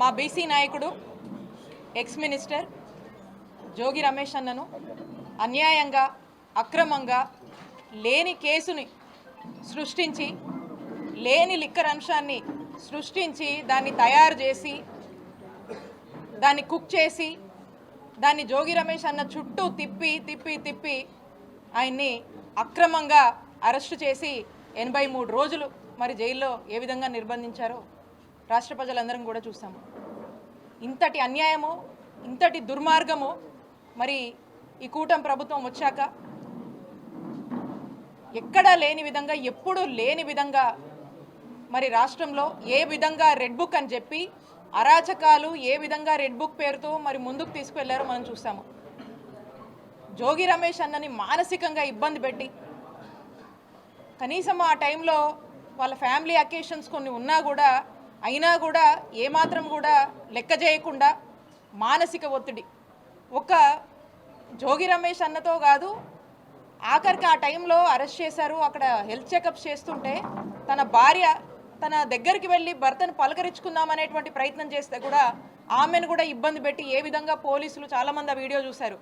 మా బీసీ నాయకుడు ex minister Jogi Ramesh అన్నను అన్యాయంగా అక్రమంగా లేని కేసుని సృష్టించి లేని లిక్కర్ అంశాన్ని సృష్టించి దాన్ని తయారు చేసి దాన్ని కుక్ చేసి దాన్ని జోగి రమేష్ అన్న చుట్టూ తిప్పి తిప్పి తిప్పి ఆయన్ని అక్రమంగా అరెస్టు చేసి 83 రోజులు మరి జైల్లో ఏ విధంగా నిర్బంధించారో రాష్ట్ర ప్రజలందరం కూడా చూసాము. ఇంతటి అన్యాయము ఇంతటి దుర్మార్గము మరి ఈ కూటమి ప్రభుత్వం వచ్చాక ఎక్కడా లేని విధంగా ఎప్పుడూ లేని విధంగా మరి రాష్ట్రంలో ఏ విధంగా రెడ్ బుక్ అని చెప్పి అరాచకాలు ఏ విధంగా రెడ్ బుక్ పేరుతో మరి ముందుకు తీసుకువెళ్లారో మనం చూసాము. జోగి రమేష్ అన్నని మానసికంగా ఇబ్బంది పెట్టి కనీసం ఆ టైంలో వాళ్ళ ఫ్యామిలీ అకేషన్స్ కొన్ని ఉన్నా కూడా అయినా కూడా ఏమాత్రం కూడా లెక్క చేయకుండా మానసిక ఒత్తిడి ఒక జోగి రమేష్ అన్నతో కాదు, ఆఖరికి ఆ టైంలో అరెస్ట్ చేశారు. అక్కడ హెల్త్ చెకప్స్ చేస్తుంటే తన భార్య తన దగ్గరికి వెళ్ళి భర్తను పలకరించుకుందామనేటువంటి ప్రయత్నం చేస్తే కూడా ఆమెను కూడా ఇబ్బంది పెట్టి ఏ విధంగా పోలీసులు చాలామంది ఆ వీడియో చూశారు